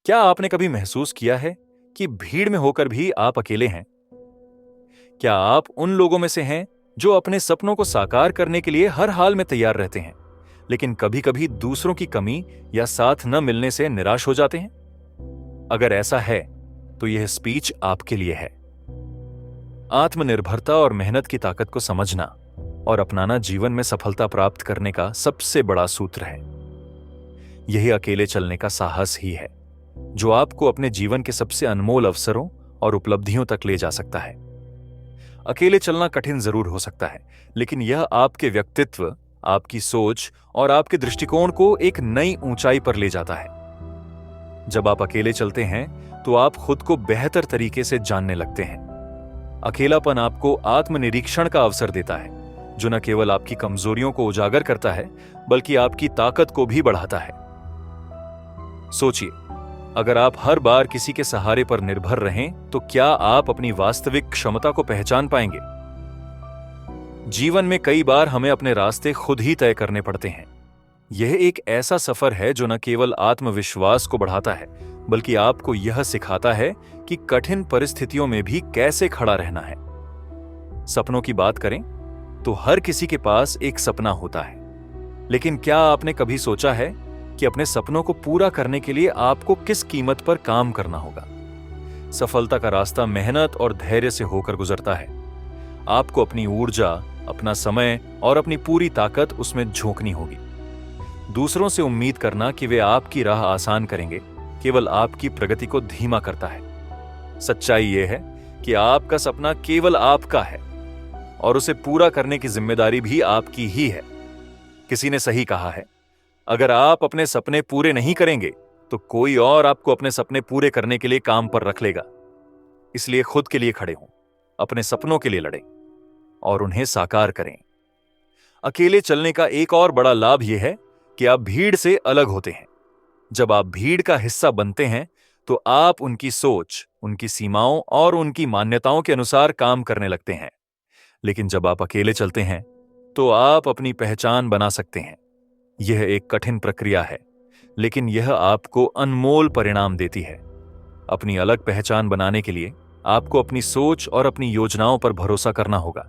क्या आपने कभी महसूस किया है कि भीड़ में होकर भी आप अकेले हैं? क्या आप उन लोगों में से हैं जो अपने सपनों को साकार करने के लिए हर हाल में तैयार रहते हैं, लेकिन कभी-कभी दूसरों की कमी या साथ न मिलने से निराश हो जाते हैं? अगर ऐसा है, तो यह स्पीच आपके लिए है। आत्मनिर्भरता और मेहनत की ताकत को समझना और अपनाना जीवन में सफलता प्राप्त करने का सबसे बड़ा सूत्र है। यही अकेले चलने का साहस ही है जो आपको अपने जीवन के सबसे अनमोल अवसरों और उपलब्धियों तक ले जा सकता है। अकेले चलना कठिन जरूर हो सकता है, लेकिन यह आपके व्यक्तित्व, आपकी सोच और आपके दृष्टिकोण को एक नई ऊंचाई पर ले जाता है। जब आप अकेले चलते हैं तो आप खुद को बेहतर तरीके से जानने लगते हैं। अकेलापन आपको आत्मनिरीक्षण का अवसर देता है, जो न केवल आपकी कमजोरियों को उजागर करता है, बल्कि आपकी ताकत को भी बढ़ाता है। सोचिए, अगर आप हर बार किसी के सहारे पर निर्भर रहें, तो क्या आप अपनी वास्तविक क्षमता को पहचान पाएंगे? जीवन में कई बार हमें अपने रास्ते खुद ही तय करने पड़ते हैं। यह एक ऐसा सफर है जो न केवल आत्मविश्वास को बढ़ाता है, बल्कि आपको यह सिखाता है कि कठिन परिस्थितियों में भी कैसे खड़ा रहना है। सपनों की बात करें तो हर किसी के पास एक सपना होता है, लेकिन क्या आपने कभी सोचा है कि अपने सपनों को पूरा करने के लिए आपको किस कीमत पर काम करना होगा? सफलता का रास्ता मेहनत और धैर्य से होकर गुजरता है। आपको अपनी ऊर्जा, अपना समय और अपनी पूरी ताकत उसमें झोंकनी होगी। दूसरों से उम्मीद करना कि वे आपकी राह आसान करेंगे, केवल आपकी प्रगति को धीमा करता है। सच्चाई यह है कि आपका सपना केवल आपका है और उसे पूरा करने की जिम्मेदारी भी आपकी ही है। किसी ने सही कहा है, अगर आप अपने सपने पूरे नहीं करेंगे तो कोई और आपको अपने सपने पूरे करने के लिए काम पर रख लेगा। इसलिए खुद के लिए खड़े हों, अपने सपनों के लिए लड़ें और उन्हें साकार करें। अकेले चलने का एक और बड़ा लाभ यह है कि आप भीड़ से अलग होते हैं। जब आप भीड़ का हिस्सा बनते हैं तो आप उनकी सोच, उनकी सीमाओं और उनकी मान्यताओं के अनुसार काम करने लगते हैं। लेकिन जब आप अकेले चलते हैं तो आप अपनी पहचान बना सकते हैं। यह एक कठिन प्रक्रिया है, लेकिन यह आपको अनमोल परिणाम देती है। अपनी अलग पहचान बनाने के लिए आपको अपनी सोच और अपनी योजनाओं पर भरोसा करना होगा।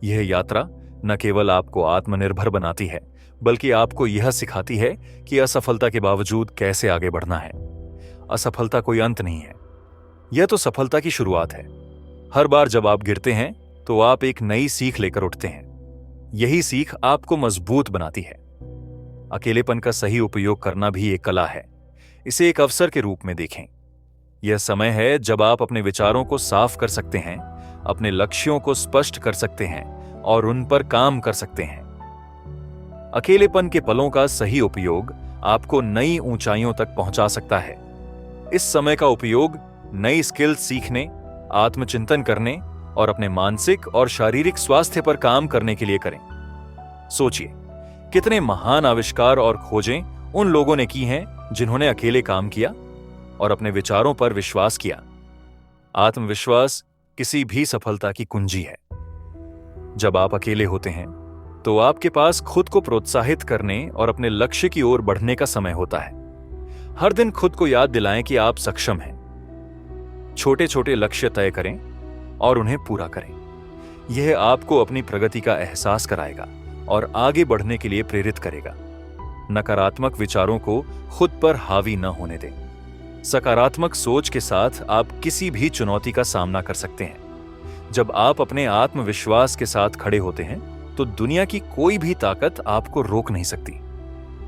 यह यात्रा न केवल आपको आत्मनिर्भर बनाती है, बल्कि आपको यह सिखाती है कि असफलता के बावजूद कैसे आगे बढ़ना है। असफलता कोई अंत नहीं है, यह तो सफलता की शुरुआत है। हर बार जब आप गिरते हैं तो आप एक नई सीख लेकर उठते हैं। यही सीख आपको मजबूत बनाती है। अकेलेपन का सही उपयोग करना भी एक कला है। इसे एक अवसर के रूप में देखें। यह समय है जब आप अपने विचारों को साफ कर सकते हैं, अपने लक्ष्यों को स्पष्ट कर सकते हैं और उन पर काम कर सकते हैं। अकेलेपन के पलों का सही उपयोग आपको नई ऊंचाइयों तक पहुंचा सकता है। इस समय का उपयोग नई स्किल सीखने, आत्मचिंतन करने और अपने मानसिक और शारीरिक स्वास्थ्य पर काम करने के लिए करें। सोचिए, कितने महान आविष्कार और खोजें उन लोगों ने की हैं जिन्होंने अकेले काम किया और अपने विचारों पर विश्वास किया। आत्मविश्वास किसी भी सफलता की कुंजी है। जब आप अकेले होते हैं तो आपके पास खुद को प्रोत्साहित करने और अपने लक्ष्य की ओर बढ़ने का समय होता है। हर दिन खुद को याद दिलाएं कि आप सक्षम हैं। छोटे छोटे लक्ष्य तय करें और उन्हें पूरा करें। यह आपको अपनी प्रगति का एहसास कराएगा और आगे बढ़ने के लिए प्रेरित करेगा। नकारात्मक विचारों को खुद पर हावी न होने दें। सकारात्मक सोच के साथ आप किसी भी चुनौती का सामना कर सकते हैं। जब आप अपने आत्मविश्वास के साथ खड़े होते हैं तो दुनिया की कोई भी ताकत आपको रोक नहीं सकती।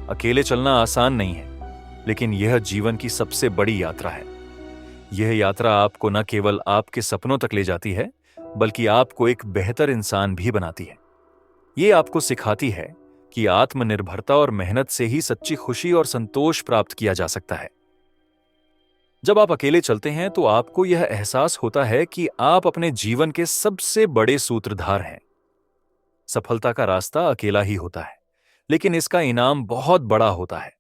अकेले चलना आसान नहीं है, लेकिन यह जीवन की सबसे बड़ी यात्रा है। यह यात्रा आपको न केवल आपके सपनों तक ले जाती है, बल्कि आपको एक बेहतर इंसान भी बनाती है। यह आपको सिखाती है कि आत्मनिर्भरता और मेहनत से ही सच्ची खुशी और संतोष प्राप्त किया जा सकता है। जब आप अकेले चलते हैं तो आपको यह एहसास होता है कि आप अपने जीवन के सबसे बड़े सूत्रधार हैं। सफलता का रास्ता अकेला ही होता है, लेकिन इसका इनाम बहुत बड़ा होता है।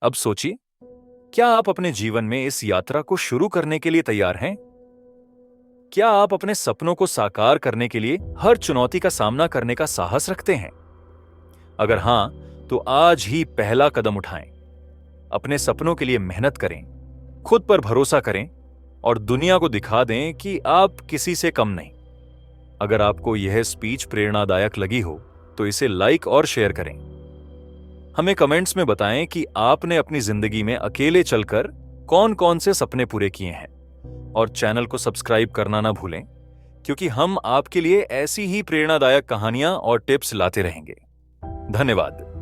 अब सोचिए, क्या आप अपने जीवन में इस यात्रा को शुरू करने के लिए तैयार हैं? क्या आप अपने सपनों को साकार करने के लिए हर चुनौती का सामना करने का साहस रखते हैं? अगर हां, तो आज ही पहला कदम उठाएं। अपने सपनों के लिए मेहनत करें खुद पर भरोसा करें और दुनिया को दिखा दें कि आप किसी से कम नहीं। अगर आपको यह स्पीच प्रेरणादायक लगी हो तो इसे लाइक और शेयर करें। हमें कमेंट्स में बताएं कि आपने अपनी जिंदगी में अकेले चलकर कौन कौन से सपने पूरे किए हैं, और चैनल को सब्सक्राइब करना ना भूलें, क्योंकि हम आपके लिए ऐसी ही प्रेरणादायक कहानियां और टिप्स लाते रहेंगे। धन्यवाद।